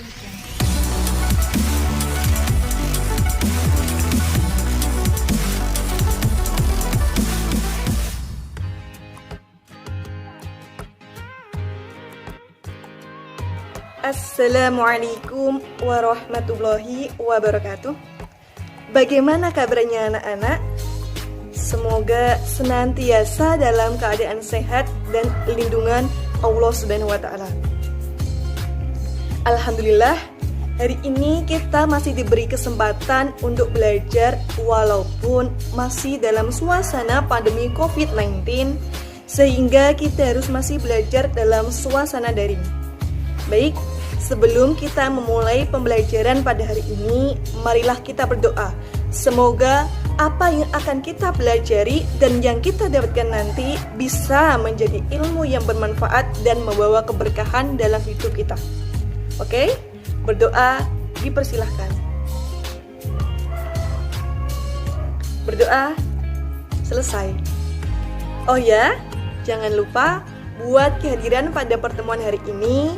selanjutnya. Assalamualaikum warahmatullahi wabarakatuh. Bagaimana kabarnya anak-anak? Semoga senantiasa dalam keadaan sehat dan lindungan Allah Subhanahu wa Ta'ala. Alhamdulillah, hari ini kita masih diberi kesempatan untuk belajar walaupun masih dalam suasana pandemi COVID-19, sehingga kita harus masih belajar dalam suasana daring. Baik, sebelum kita memulai pembelajaran pada hari ini, marilah kita berdoa. Semoga apa yang akan kita pelajari dan yang kita dapatkan nanti bisa menjadi ilmu yang bermanfaat dan membawa keberkahan dalam hidup kita. Oke? Berdoa dipersilahkan. Berdoa selesai. Oh ya, jangan lupa buat kehadiran pada pertemuan hari ini.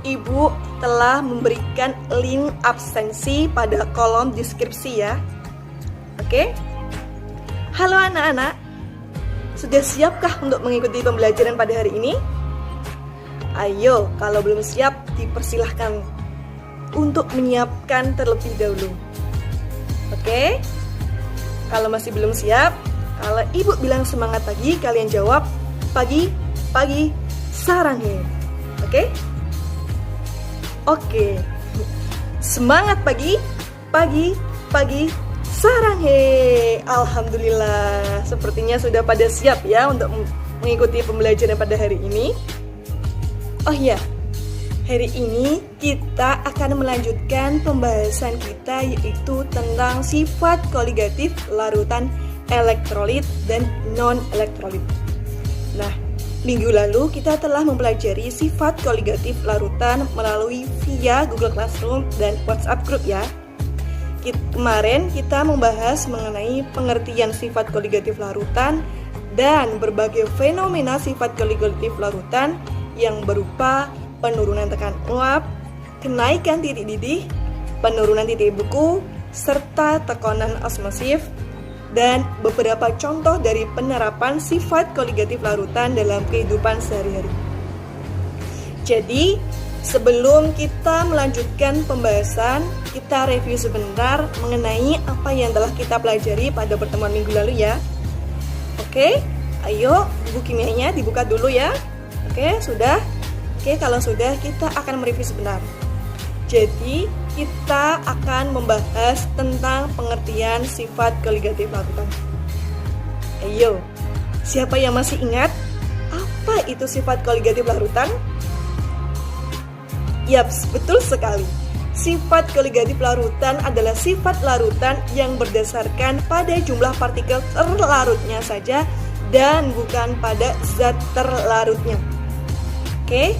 Ibu telah memberikan link absensi pada kolom deskripsi ya. Oke? Halo anak-anak, sudah siapkah untuk mengikuti pembelajaran pada hari ini? Ayo, kalau belum siap, dipersilahkan untuk menyiapkan terlebih dahulu. Oke? Kalau masih belum siap, kalau ibu bilang semangat pagi, kalian jawab pagi, pagi, saranghe. Oke? Oke, semangat pagi, pagi, pagi, saranghe. Alhamdulillah, sepertinya sudah pada siap ya untuk mengikuti pembelajaran pada hari ini. Oh ya, hari ini kita akan melanjutkan pembahasan kita, yaitu tentang sifat koligatif larutan elektrolit dan non-elektrolit. Nah, minggu lalu kita telah mempelajari sifat koligatif larutan melalui via Google Classroom dan WhatsApp Group ya. Kemarin kita membahas mengenai pengertian sifat koligatif larutan dan berbagai fenomena sifat koligatif larutan yang berupa penurunan tekanan uap, kenaikan titik didih, penurunan titik beku, serta tekanan osmosif, dan beberapa contoh dari penerapan sifat koligatif larutan dalam kehidupan sehari-hari. Jadi, sebelum kita melanjutkan pembahasan, kita review sebentar mengenai apa yang telah kita pelajari pada pertemuan minggu lalu ya. Oke, ayo buku kimianya dibuka dulu ya. Oke, sudah? Oke, kalau sudah kita akan mereview sebentar. Jadi, kita akan membahas tentang pengertian sifat koligatif larutan. Ayo, siapa yang masih ingat apa itu sifat koligatif larutan? Yaps, betul sekali. Sifat koligatif larutan adalah sifat larutan yang berdasarkan pada jumlah partikel terlarutnya saja dan bukan pada zat terlarutnya. Oke?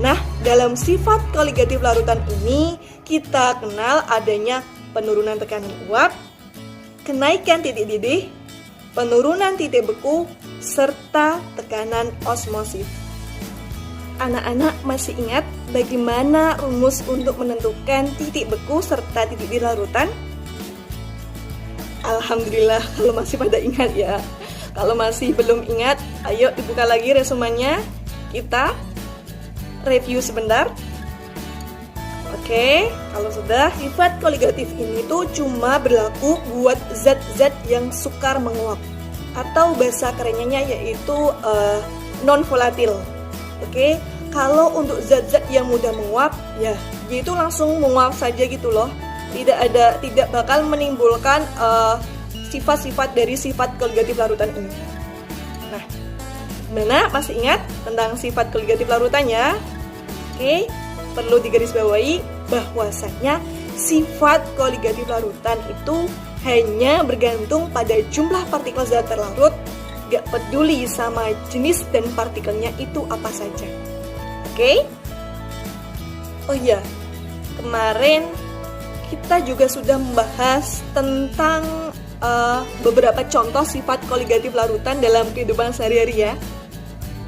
Nah, dalam sifat koligatif larutan ini kita kenal adanya penurunan tekanan uap, kenaikan titik didih, penurunan titik beku, serta tekanan osmosis. Anak-anak masih ingat bagaimana rumus untuk menentukan titik beku serta titik didih larutan? Alhamdulillah kalau masih pada ingat ya. Kalau masih belum ingat, ayo dibuka lagi resumenya. Kita review sebentar. Oke, kalau sudah, sifat koligatif ini tuh cuma berlaku buat zat-zat yang sukar menguap, atau bahasa kerennya yaitu non volatil. Oke, kalau untuk zat-zat yang mudah menguap, ya dia itu langsung menguap saja gitu loh. Tidak bakal menimbulkan sifat-sifat dari sifat koligatif larutan ini. Nah, mana masih ingat tentang sifat koligatif larutannya? Oke, perlu digarisbawahi bahwasanya sifat koligatif larutan itu hanya bergantung pada jumlah partikel zat terlarut, gak peduli sama jenis dan partikelnya itu apa saja. Oke? Oh iya, kemarin kita juga sudah membahas tentang beberapa contoh sifat koligatif larutan dalam kehidupan sehari-hari ya.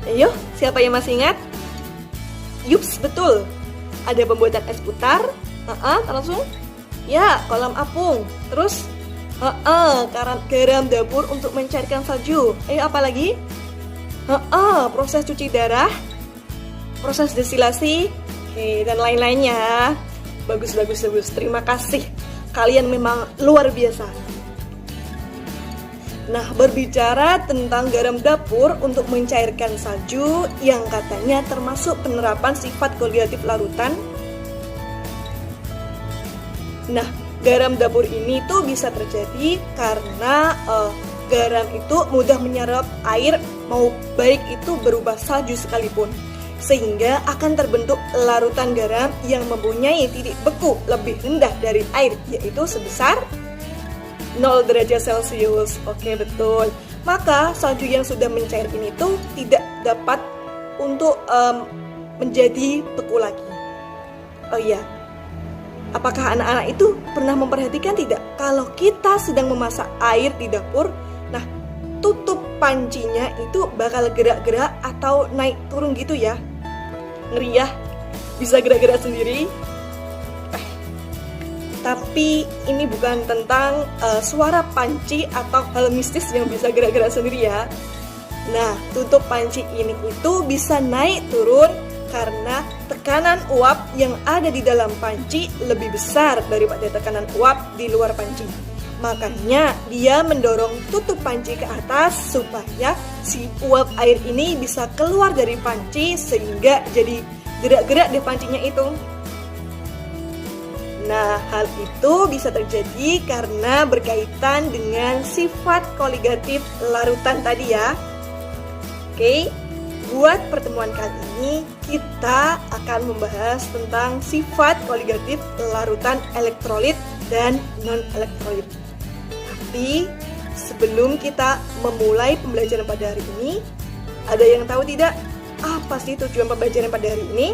Ayo, siapa yang masih ingat? Yups, betul. Ada pembuatan es putar, langsung ya kolam apung. Terus garam dapur untuk mencairkan salju. Ayo apa lagi? Proses cuci darah, proses destilasi, dan lain-lainnya. Bagus. Terima kasih. Kalian memang luar biasa. Nah, berbicara tentang garam dapur untuk mencairkan salju yang katanya termasuk penerapan sifat koligatif larutan. Nah, garam dapur ini tuh bisa terjadi karena garam itu mudah menyerap air, mau baik itu berupa salju sekalipun, sehingga akan terbentuk larutan garam yang mempunyai titik beku lebih rendah dari air, yaitu sebesar 0 derajat Celcius. Oke, betul. Maka salju yang sudah mencair ini tuh tidak dapat untuk menjadi beku lagi. Oh iya, apakah anak-anak itu pernah memperhatikan tidak? Kalau kita sedang memasak air di dapur, nah tutup pancinya itu bakal gerak-gerak atau naik turun gitu ya. Ngeri ya, bisa gerak-gerak sendiri. Tapi ini bukan tentang suara panci atau hal mistis yang bisa gerak-gerak sendiri ya. Nah, tutup panci ini itu bisa naik turun karena tekanan uap yang ada di dalam panci lebih besar daripada tekanan uap di luar panci. Makanya dia mendorong tutup panci ke atas supaya si uap air ini bisa keluar dari panci sehingga jadi gerak-gerak di pancinya itu. Nah, hal itu bisa terjadi karena berkaitan dengan sifat koligatif larutan tadi ya. Oke, buat pertemuan kali ini kita akan membahas tentang sifat koligatif larutan elektrolit dan non-elektrolit. Tapi sebelum kita memulai pembelajaran pada hari ini, ada yang tahu tidak apa sih tujuan pembelajaran pada hari ini?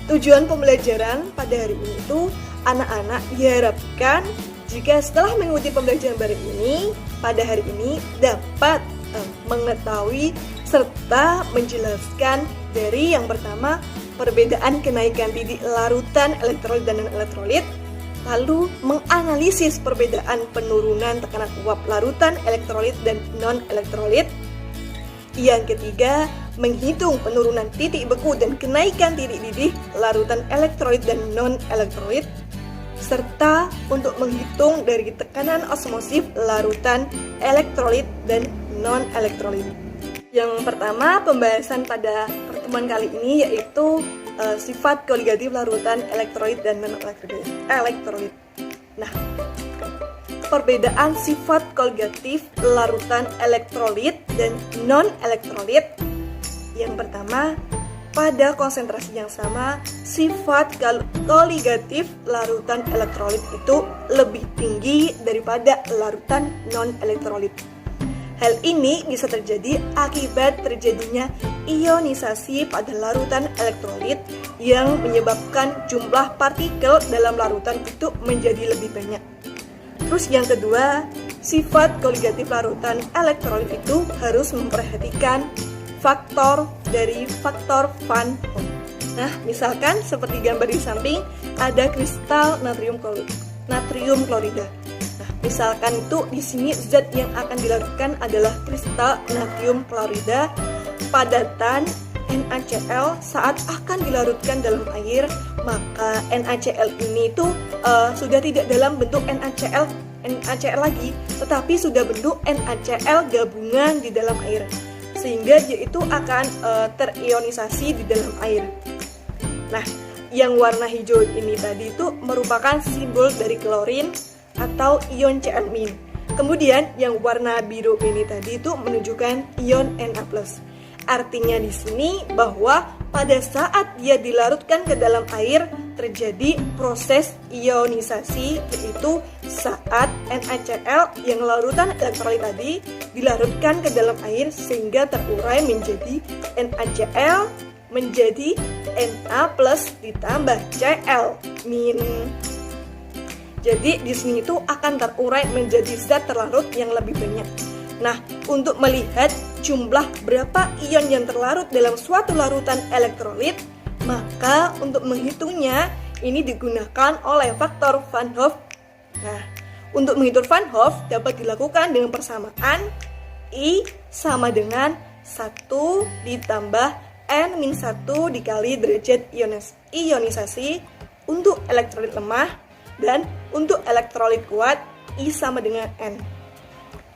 Tujuan pembelajaran pada hari ini itu anak-anak diharapkan jika setelah mengikuti pembelajaran pada hari ini dapat mengetahui serta menjelaskan dari yang pertama perbedaan kenaikan titik larutan elektrolit dan non-elektrolit, lalu menganalisis perbedaan penurunan tekanan uap larutan elektrolit dan non-elektrolit. Yang ketiga, menghitung penurunan titik beku dan kenaikan titik didih larutan elektrolit dan non-elektrolit, serta untuk menghitung dari tekanan osmosis larutan elektrolit dan non-elektrolit. Yang pertama, pembahasan pada pertemuan kali ini yaitu sifat koligatif larutan elektrolit dan non-elektrolit. Nah, perbedaan sifat koligatif larutan elektrolit dan non-elektrolit. Yang pertama, pada konsentrasi yang sama, sifat koligatif larutan elektrolit itu lebih tinggi daripada larutan non-elektrolit. Hal ini bisa terjadi akibat terjadinya ionisasi pada larutan elektrolit yang menyebabkan jumlah partikel dalam larutan itu menjadi lebih banyak. Terus yang kedua, sifat koligatif larutan elektrolit itu harus memperhatikan faktor dari faktor Van Hoff. Nah, misalkan seperti gambar di samping ada kristal natrium klorida. Nah, misalkan itu di sini zat yang akan dilarutkan adalah kristal natrium klorida padatan NaCl. Saat akan dilarutkan dalam air, maka NaCl ini tuh sudah tidak dalam bentuk NaCl lagi, tetapi sudah bentuk NaCl gabungan di dalam air, sehingga dia itu akan terionisasi di dalam air. Nah, yang warna hijau ini tadi itu merupakan simbol dari klorin atau ion Cl-. Kemudian yang warna biru ini tadi itu menunjukkan ion Na+. Artinya di sini bahwa pada saat dia dilarutkan ke dalam air terjadi proses ionisasi, yaitu saat NaCl yang larutan elektrolit tadi dilarutkan ke dalam air sehingga terurai menjadi NaCl menjadi Na+ ditambah Cl-. Jadi di sini itu akan terurai menjadi zat terlarut yang lebih banyak. Nah, untuk melihat jumlah berapa ion yang terlarut dalam suatu larutan elektrolit, Maka untuk menghitungnya ini digunakan oleh faktor Van Hoff. Nah, untuk menghitung Van Hoff dapat dilakukan dengan persamaan I sama dengan 1 ditambah N-1 dikali derajat ionisasi untuk elektrolit lemah, dan untuk elektrolit kuat I sama dengan N.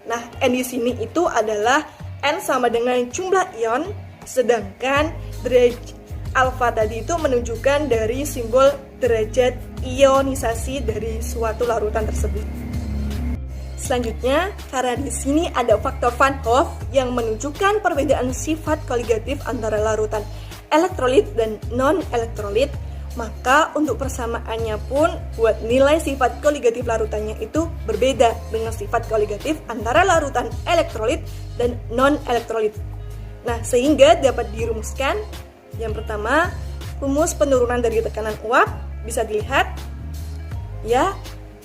Nah, N di sini itu adalah N sama dengan jumlah ion, sedangkan derajat alfa tadi itu menunjukkan dari simbol derajat ionisasi dari suatu larutan tersebut. Selanjutnya, karena di sini ada faktor Van Hoff yang menunjukkan perbedaan sifat koligatif antara larutan elektrolit dan non-elektrolit, maka untuk persamaannya pun buat nilai sifat koligatif larutannya itu berbeda dengan sifat koligatif antara larutan elektrolit dan non-elektrolit. Nah, sehingga dapat dirumuskan. Yang pertama, rumus penurunan dari tekanan uap bisa dilihat ya.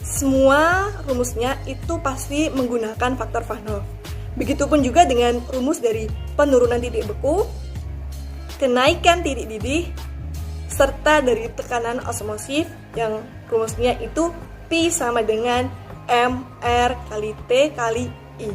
Semua rumusnya itu pasti menggunakan faktor Van Hoff. Begitupun juga dengan rumus dari penurunan titik beku, kenaikan titik didih, serta dari tekanan osmosis yang rumusnya itu Pi sama dengan MR kali T kali I.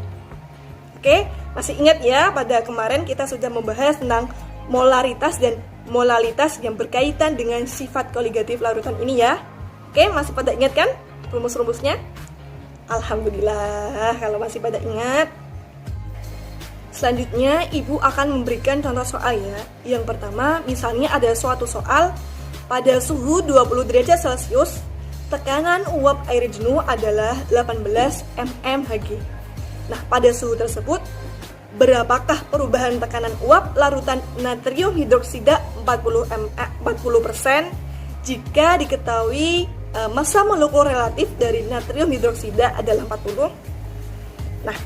Oke, masih ingat ya pada kemarin kita sudah membahas tentang molaritas dan molalitas yang berkaitan dengan sifat koligatif larutan ini ya. Oke, masih pada ingat kan rumus-rumusnya? Alhamdulillah kalau masih pada ingat. Selanjutnya Ibu akan memberikan contoh soal ya. Yang pertama, misalnya ada suatu soal pada suhu 20 derajat Celcius, tekanan uap air jenuh adalah 18 mmHg. Nah, pada suhu tersebut berapakah perubahan tekanan uap larutan natrium hidroksida 40% jika diketahui massa molekul relatif dari natrium hidroksida adalah 40? Nah,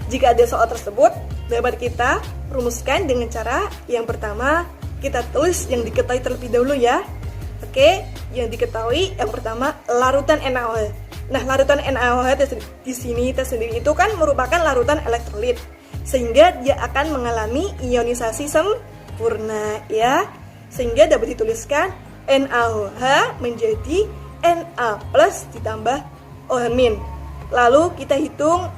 jika ada soal tersebut, dapat kita rumuskan dengan cara yang pertama, kita tulis yang diketahui terlebih dahulu ya. Oke, yang diketahui yang pertama larutan NaOH. Nah, larutan NaOH di sini tersendiri itu kan merupakan larutan elektrolit, sehingga dia akan mengalami ionisasi sempurna ya. Sehingga dapat dituliskan NaOH menjadi Na plus ditambah OH min. Lalu kita hitung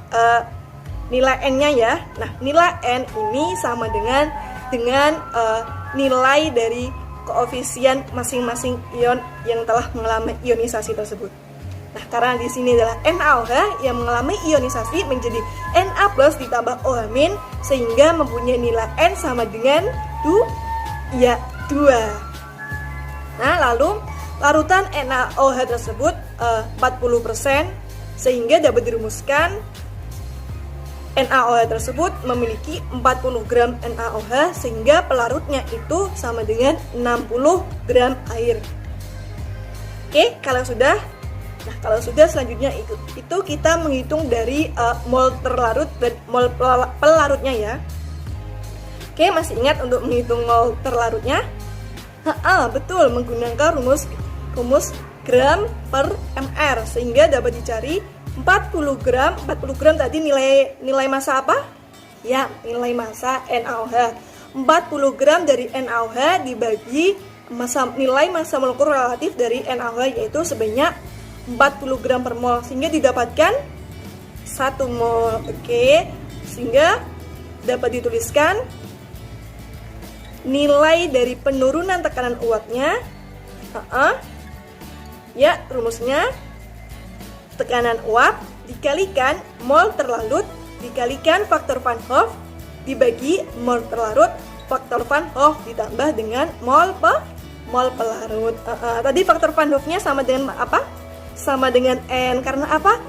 nilai N-nya ya. Nah, nilai N ini sama dengan nilai dari koefisien masing-masing ion yang telah mengalami ionisasi tersebut. Nah, karena di sini adalah NaOH yang mengalami ionisasi menjadi Na plus ditambah OH min, sehingga mempunyai nilai N sama dengan 2. Nah, lalu larutan NaOH tersebut 40%, sehingga dapat dirumuskan NaOH tersebut memiliki 40 gram NaOH, sehingga pelarutnya itu sama dengan 60 gram air. Oke, kalau sudah selanjutnya itu kita menghitung dari mol terlarut dan mol pelarutnya ya. Oke, masih ingat untuk menghitung mol terlarutnya? Betul, menggunakan rumus gram per mr, sehingga dapat dicari 40 gram tadi nilai massa apa? Ya, nilai massa NaOH. 40 gram dari NaOH dibagi nilai massa molekul relatif dari NaOH, yaitu sebanyak 40 gram per mol, sehingga didapatkan 1 mol. Oke, sehingga dapat dituliskan nilai dari penurunan tekanan uapnya. Ya, rumusnya tekanan uap dikalikan mol terlarut dikalikan faktor Van Hoff dibagi mol terlarut faktor Van Hoff ditambah dengan mol pelarut. Tadi faktor Van Hoff-nya sama dengan apa? Sama dengan N. Karena apa?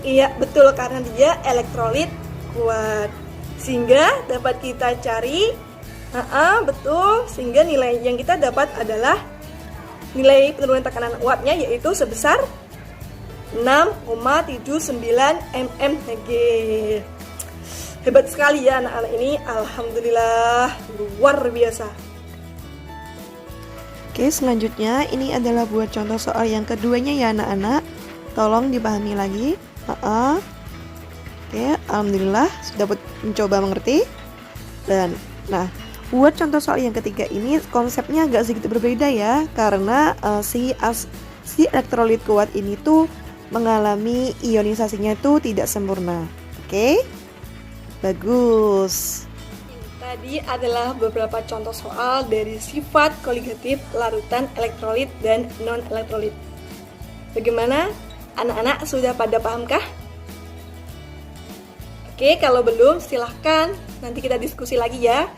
Iya, betul, karena dia elektrolit kuat. Sehingga dapat kita cari betul, sehingga nilai yang kita dapat adalah nilai penurunan tekanan uapnya, yaitu sebesar 6,79 mmHg. Hebat sekali ya anak-anak ini, alhamdulillah, luar biasa. Oke, selanjutnya ini adalah buat contoh soal yang keduanya ya anak-anak. Tolong dipahami lagi. Oke, alhamdulillah sudah mencoba mengerti. Dan nah, Buat contoh soal yang ketiga ini konsepnya agak sedikit berbeda ya, karena si elektrolit kuat ini tuh mengalami ionisasinya itu tidak sempurna. Oke? Bagus. Tadi adalah beberapa contoh soal dari sifat koligatif larutan elektrolit dan non-elektrolit. Bagaimana? Anak-anak sudah pada pahamkah? Oke, kalau belum silahkan nanti kita diskusi lagi ya.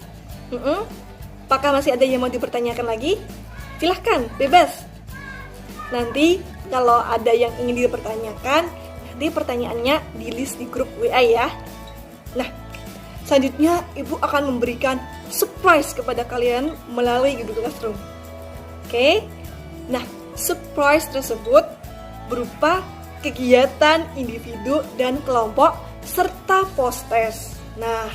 Apakah masih ada yang mau dipertanyakan lagi? Silahkan, bebas. Nanti kalau ada yang ingin dipertanyakan, nanti pertanyaannya di list di grup WA ya. Nah, selanjutnya Ibu akan memberikan surprise kepada kalian melalui Google Classroom. Oke? Nah, surprise tersebut berupa kegiatan individu dan kelompok serta post-test. Nah,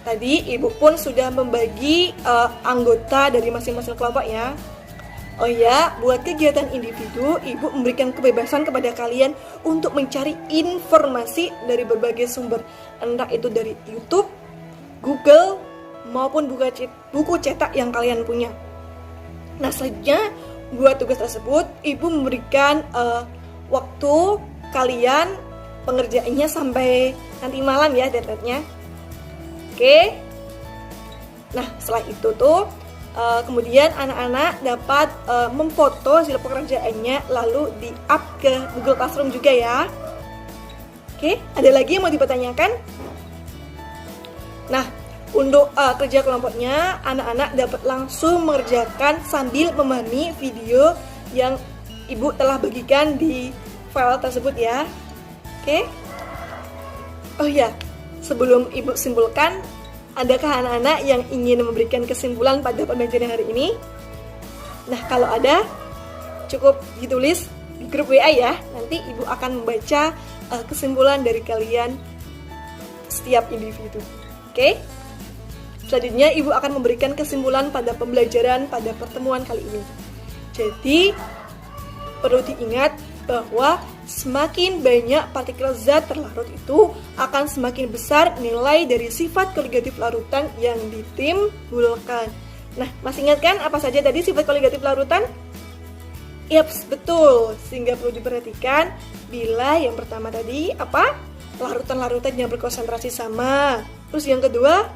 tadi Ibu pun sudah membagi anggota dari masing-masing kelompok ya. Oh ya, buat kegiatan individu, Ibu memberikan kebebasan kepada kalian untuk mencari informasi dari berbagai sumber. Entah itu dari YouTube, Google, maupun buku cetak yang kalian punya. Nah, selanjutnya buat tugas tersebut, Ibu memberikan waktu kalian pengerjaannya sampai nanti malam ya deadline-nya. Oke. Nah, setelah itu tuh kemudian anak-anak dapat memfoto hasil pekerjaannya lalu di-up ke Google Classroom juga ya. Oke, ada lagi yang mau dipertanyakan? Nah, untuk kerja kelompoknya, anak-anak dapat langsung mengerjakan sambil memahami video yang Ibu telah bagikan di file tersebut ya. Oke. Oh ya, sebelum Ibu simpulkan, adakah anak-anak yang ingin memberikan kesimpulan pada pembelajaran hari ini? Nah, kalau ada, cukup ditulis di grup WA ya. Nanti Ibu akan membaca kesimpulan dari kalian setiap individu. Oke? Selanjutnya, Ibu akan memberikan kesimpulan pada pembelajaran pada pertemuan kali ini. Jadi, perlu diingat bahwa semakin banyak partikel zat terlarut itu akan semakin besar nilai dari sifat koligatif larutan yang ditimbulkan. Nah, masih ingat kan apa saja tadi sifat koligatif larutan? Yaps, betul. Sehingga perlu diperhatikan bila yang pertama tadi apa? Larutan-larutan yang berkonsentrasi sama. Terus yang kedua,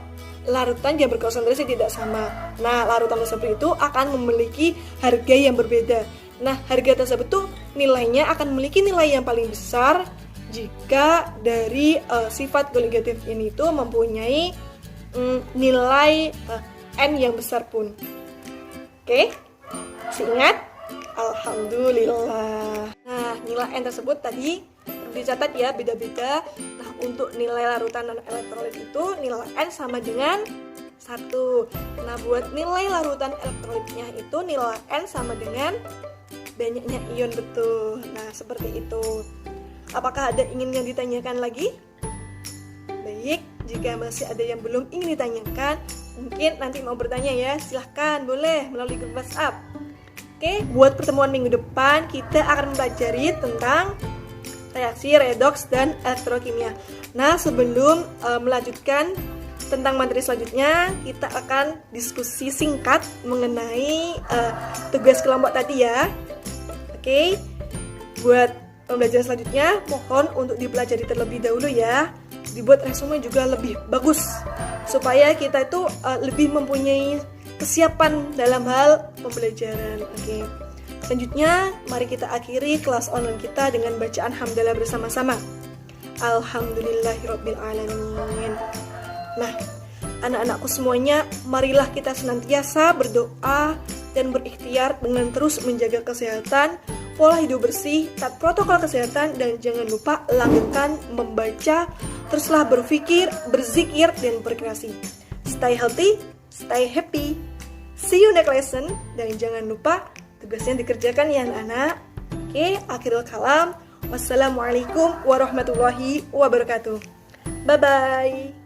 larutan yang berkonsentrasi tidak sama. Nah, larutan tersebut itu akan memiliki harga yang berbeda. Nah, harga tersebut tuh nilainya akan memiliki nilai yang paling besar jika dari sifat koligatif ini tuh mempunyai nilai N yang besar pun. Oke? Masih ingat? Alhamdulillah. Nah, nilai N tersebut tadi perlu dicatat ya, beda-beda. Nah, untuk nilai larutan dan elektrolit itu nilai N sama dengan 1. Nah, buat nilai larutan elektrolitnya itu nilai N sama dengan banyaknya ion, betul. Nah, seperti itu. Apakah ada ingin yang ditanyakan lagi? Baik, jika masih ada yang belum ingin ditanyakan, mungkin nanti mau bertanya ya, silahkan, boleh melalui grup WhatsApp. Oke, buat pertemuan minggu depan kita akan mempelajari tentang reaksi redoks dan elektrokimia. Nah, sebelum melanjutkan tentang materi selanjutnya, kita akan diskusi singkat mengenai tugas kelompok tadi ya. Oke, buat pembelajaran selanjutnya mohon untuk dipelajari terlebih dahulu ya. Dibuat resume juga lebih bagus supaya kita itu lebih mempunyai kesiapan dalam hal pembelajaran. Oke. Selanjutnya, mari kita akhiri kelas online kita dengan bacaan hamdalah bersama-sama. Alhamdulillahirabbil alamin. Nah, anak-anakku semuanya, marilah kita senantiasa berdoa dan berikhtiar dengan terus menjaga kesehatan, pola hidup bersih, taat protokol kesehatan, dan jangan lupa langgengkan membaca, teruslah berpikir, berzikir, dan berkreasi. Stay healthy, stay happy. See you next lesson, dan jangan lupa tugasnya dikerjakan ya anak-anak. Oke, akhirul kalam. Wassalamualaikum warahmatullahi wabarakatuh. Bye-bye.